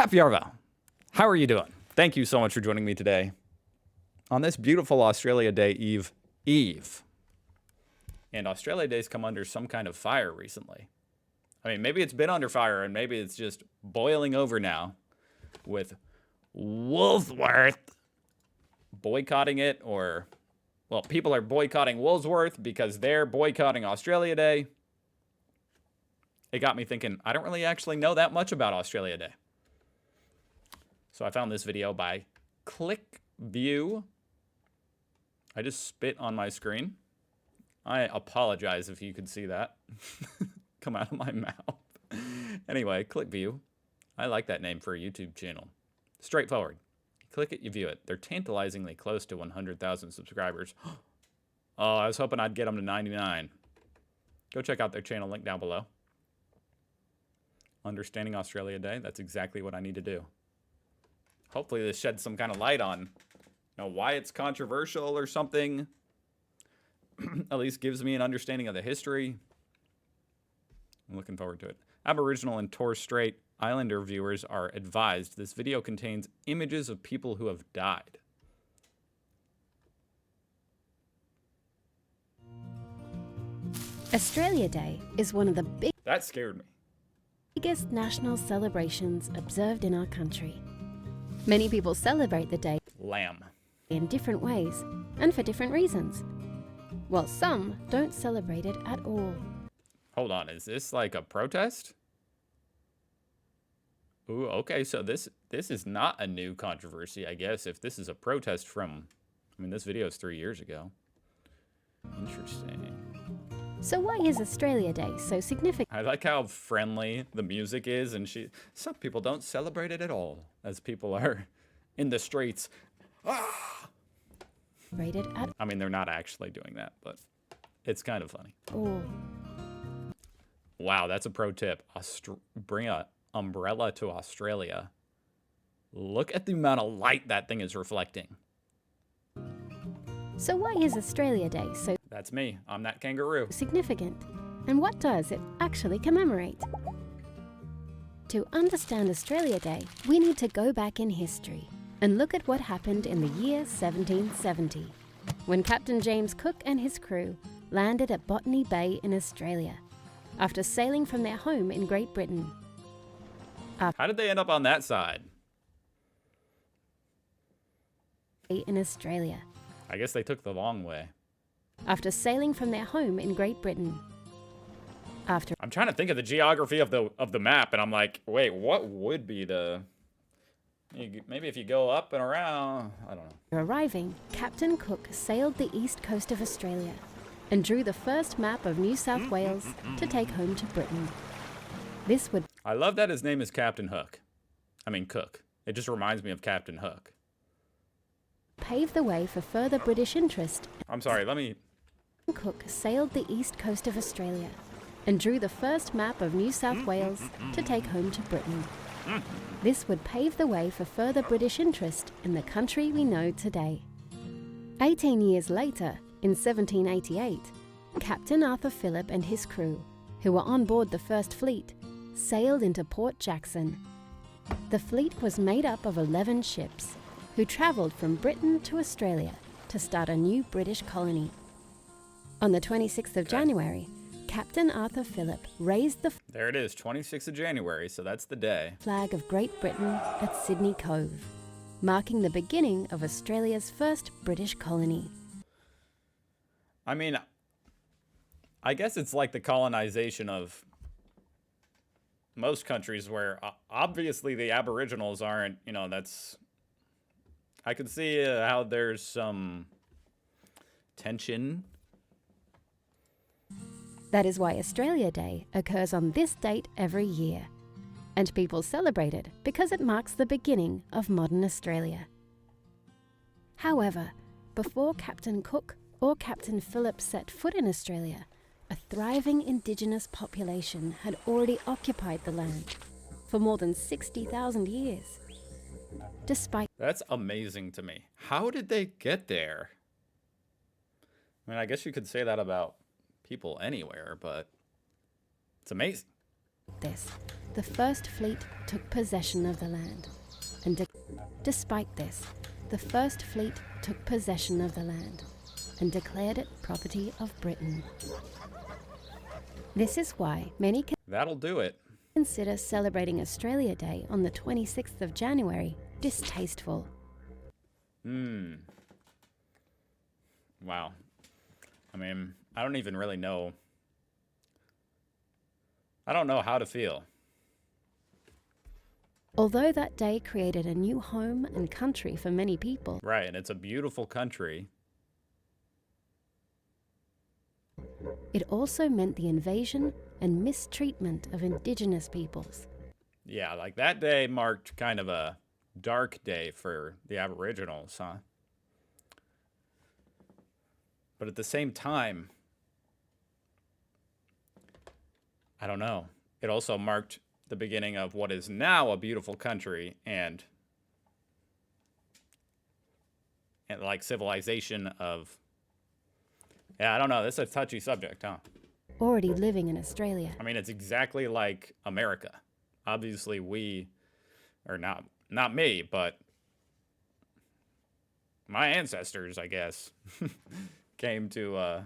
Happy Arvo. How are you doing? Thank you so much for joining me today on this beautiful Australia Day Eve. And Australia Day's come under some kind of fire recently. I mean, maybe it's been under fire and maybe it's just boiling over now with Woolworths boycotting it, or, well, people are boycotting Woolworths because they're boycotting Australia Day. It got me thinking, I don't really actually know that much about Australia Day. So I found this video by ClickView. I just spit on my screen. I apologize if you could see that come out of my mouth. Anyway, ClickView. I like that name for a YouTube channel. Straightforward. You click it, you view it. They're tantalizingly close to 100,000 subscribers. Oh, I was hoping I'd get them to 99. Go check out their channel, link down below. Understanding Australia Day, that's exactly what I need to do. Hopefully this sheds some kind of light on, why it's controversial or something. At least gives me an understanding of the history. I'm looking forward to it. Aboriginal and Torres Strait Islander viewers are advised this video contains images of people who have died. Australia Day is one of the That scared me. biggest national celebrations observed in our country. Many people celebrate the day Lamb. in different ways and for different reasons, while some don't celebrate it at all. Hold on, is this like a protest? Ooh, okay, so this is not a new controversy, I guess, if this is a protest from, this video is 3 years ago. Interesting. So why is Australia Day so significant? I like how friendly the music is, and some people don't celebrate it at all, as people are in the streets. Rated at They're not actually doing that, but it's kind of funny. all. Wow, that's a pro tip. Bring an umbrella to Australia. Look at the amount of light that thing is reflecting. So why is Australia Day so That's me. I'm that kangaroo. significant? And what does it actually commemorate? To understand Australia Day, we need to go back in history and look at what happened in the year 1770, when Captain James Cook and his crew landed at Botany Bay in Australia, after sailing from their home in Great Britain. How did they end up on that side? In Australia, I guess they took the long way. after sailing from their home in Great Britain. After I'm trying to think of the geography of the map, and I'm like, wait, what would be maybe if you go up and around, I don't know. arriving, Captain Cook sailed the east coast of Australia and drew the first map of New South Wales to take home to Britain. This would I love that his name is Captain Hook. Cook. It just reminds me of Captain Hook. pave the way for further British interest. I'm sorry, let me... Cook sailed the east coast of Australia and drew the first map of New South Wales to take home to Britain. This would pave the way for further British interest in the country we know today. 18 years later, in 1788, Captain Arthur Phillip and his crew, who were on board the First Fleet, sailed into Port Jackson. The fleet was made up of 11 ships, who travelled from Britain to Australia to start a new British colony. On the 26th of January, Captain Arthur Phillip raised the There it is, 26th of January, so that's the day. flag of Great Britain at Sydney Cove, marking the beginning of Australia's first British colony. I guess it's like the colonization of most countries where obviously the Aboriginals aren't, that's... I can see how there's some tension. That is why Australia Day occurs on this date every year, and people celebrate it because it marks the beginning of modern Australia. However, before Captain Cook or Captain Phillip set foot in Australia, a thriving Indigenous population had already occupied the land for more than 60,000 years. Despite That's amazing to me. How did they get there? I guess you could say that about people anywhere, but it's amazing. this, the First Fleet took possession of the land. Despite this, the First Fleet took possession of the land and declared it property of Britain. This is why many That'll do it. consider celebrating Australia Day on the 26th of January distasteful. Wow. I mean, I don't even really know. I don't know how to feel. Although that day created a new home and country for many people, Right, and it's a beautiful country. it also meant the invasion and mistreatment of Indigenous peoples. Yeah, like that day marked kind of a dark day for the Aboriginals, huh? But at the same time, I don't know. It also marked the beginning of what is now a beautiful country and like civilization of, yeah, I don't know. This is a touchy subject, huh? Already living in Australia. I mean, it's exactly like America. Obviously, we, or not me, but my ancestors, I guess, came to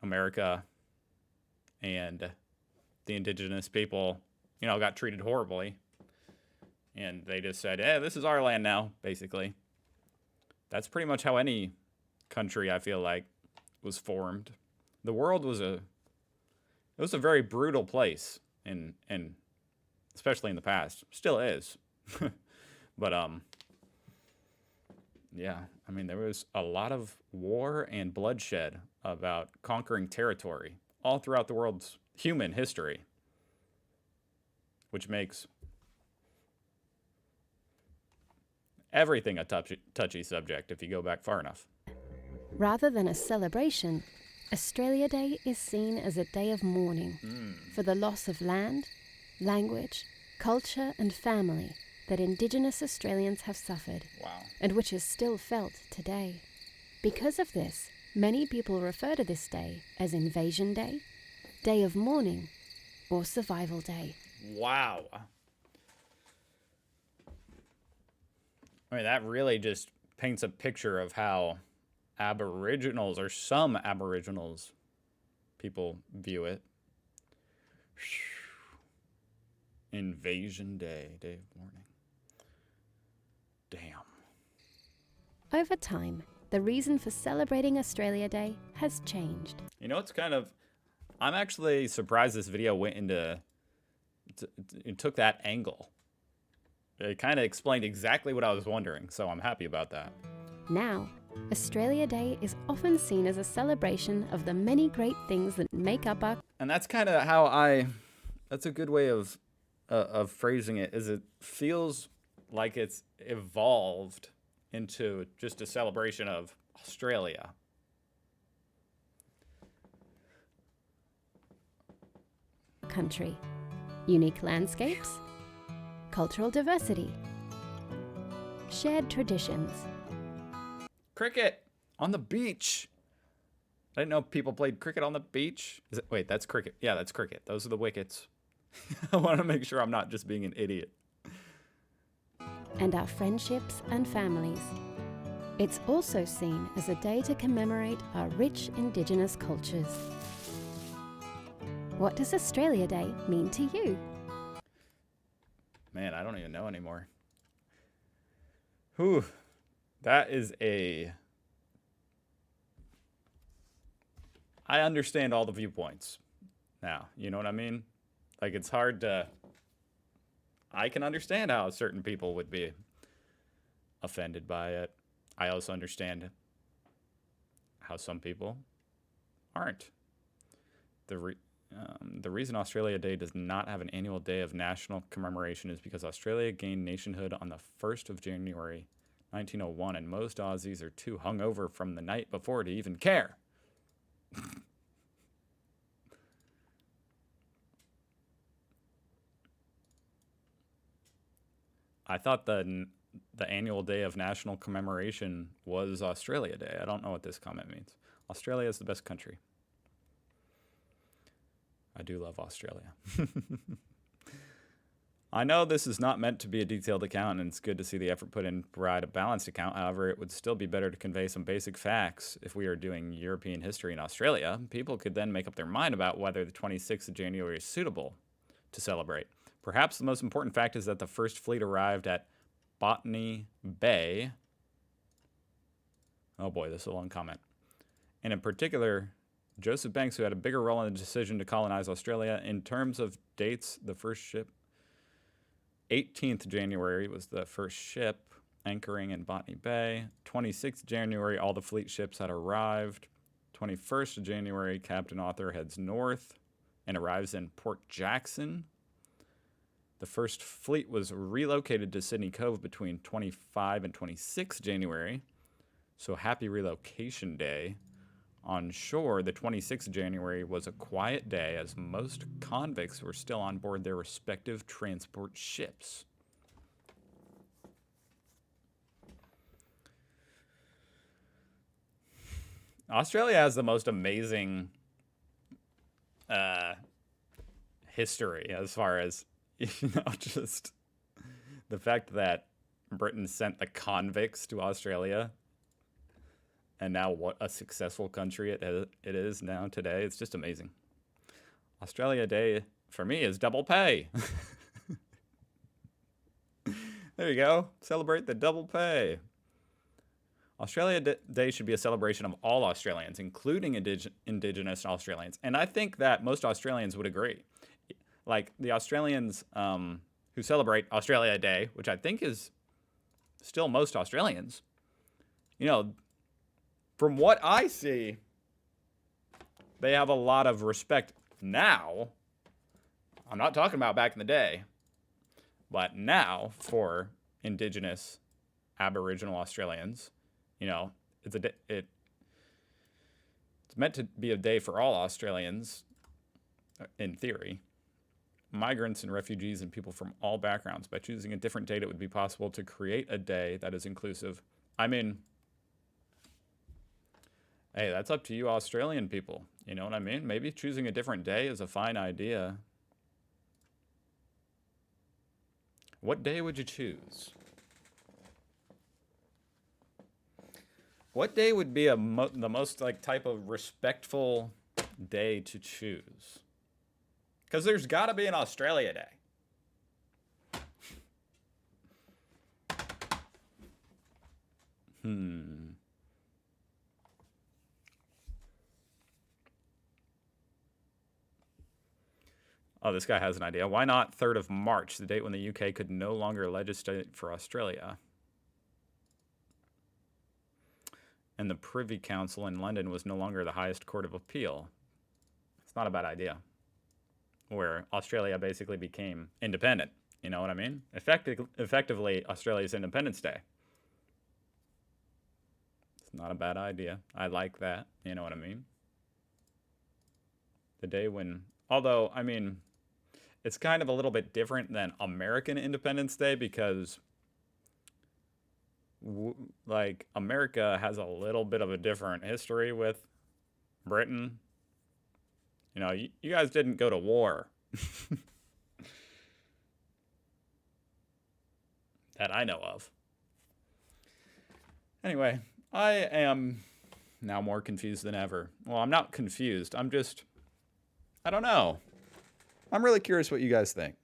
America, and the indigenous people, you know, got treated horribly. And they just said, "Hey, this is our land now," basically. That's pretty much how any country, I feel like, was formed. The world was a very brutal place, and especially in the past, still is. But yeah, I mean, there was a lot of war and bloodshed about conquering territory all throughout the world's human history, which makes everything a touchy subject if you go back far enough. Rather than a celebration, Australia Day is seen as a day of mourning for the loss of land, language, culture, and family that Indigenous Australians have suffered, Wow. and which is still felt today. Because of this, many people refer to this day as Invasion Day, Day of Mourning, or Survival Day. Wow. I mean, that really just paints a picture of how Aboriginals, or some Aboriginals, people view it. Invasion Day, Day of Mourning. Damn. Over time, the reason for celebrating Australia Day has changed. You know, it's kind of, I'm actually surprised this video went it took that angle. It kind of explained exactly what I was wondering, so I'm happy about that. Now, Australia Day is often seen as a celebration of the many great things that make up our And that's kind of how that's a good way of phrasing it, is it feels like it's evolved into just a celebration of Australia. country. Unique landscapes, cultural diversity, shared traditions. Cricket on the beach. I didn't know people played cricket on the beach. Wait, that's cricket. Yeah, that's cricket. Those are the wickets. I want to make sure I'm not just being an idiot. And our friendships and families. It's also seen as a day to commemorate our rich Indigenous cultures. What does Australia Day mean to you? Man, I don't even know anymore. Whew. That is I understand all the viewpoints now. You know what I mean? Like, it's hard to... I can understand how certain people would be offended by it. I also understand how some people aren't. The reason Australia Day does not have an annual day of national commemoration is because Australia gained nationhood on the 1st of January 1901, and most Aussies are too hungover from the night before to even care. I thought the annual day of national commemoration was Australia Day. I don't know what this comment means. Australia is the best country. I do love Australia. I know this is not meant to be a detailed account, and it's good to see the effort put in to provide a balanced account. However, it would still be better to convey some basic facts. If we are doing European history in Australia, people could then make up their mind about whether the 26th of January is suitable to celebrate. Perhaps the most important fact is that the first fleet arrived at Botany Bay. Oh boy, this is a long comment. And in particular, Joseph Banks, who had a bigger role in the decision to colonize Australia. In terms of dates, the first ship, 18th January was the first ship anchoring in Botany Bay. 26th January, all the fleet ships had arrived. 21st of January, Captain Arthur heads north and arrives in Port Jackson. The first fleet was relocated to Sydney Cove between 25 and 26 January. So happy relocation day. On shore, the 26th of January was a quiet day as most convicts were still on board their respective transport ships. Australia has the most amazing history as far as, just the fact that Britain sent the convicts to Australia. And now what a successful country it is now today. It's just amazing. Australia Day, for me, is double pay. There you go. Celebrate the double pay. Australia Day should be a celebration of all Australians, including Indigenous Australians. And I think that most Australians would agree. Like the Australians who celebrate Australia Day, which I think is still most Australians, from what I see, they have a lot of respect now. I'm not talking about back in the day, but now for Indigenous Aboriginal Australians. It's meant to be a day for all Australians, in theory. Migrants and refugees and people from all backgrounds. By choosing a different date, it would be possible to create a day that is inclusive. I mean, hey, that's up to you Australian people. You know what I mean? Maybe choosing a different day is a fine idea. What day would you choose? What day would be the most type of respectful day to choose? Because there's got to be an Australia Day. Oh, this guy has an idea. Why not 3rd of March, the date when the UK could no longer legislate for Australia? And the Privy Council in London was no longer the highest court of appeal. It's not a bad idea. Where Australia basically became independent. You know what I mean? Effectively, Australia's Independence Day. It's not a bad idea. I like that. You know what I mean? The day when... Although, I mean, it's kind of a little bit different than American Independence Day because... America has a little bit of a different history with Britain. You guys didn't go to war. That I know of. Anyway, I am now more confused than ever. Well, I'm not confused. I don't know. I'm really curious what you guys think.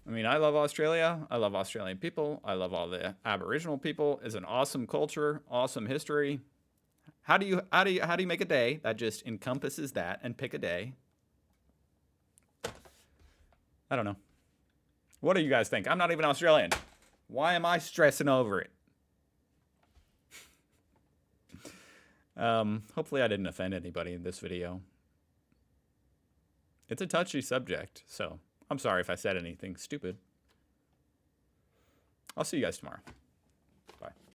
I mean, I love Australia. I love Australian people. I love all the Aboriginal people. It's an awesome culture, awesome history. How do you make a day that just encompasses that and pick a day? I don't know. What do you guys think? I'm not even Australian. Why am I stressing over it? Hopefully I didn't offend anybody in this video. It's a touchy subject, so I'm sorry if I said anything stupid. I'll see you guys tomorrow.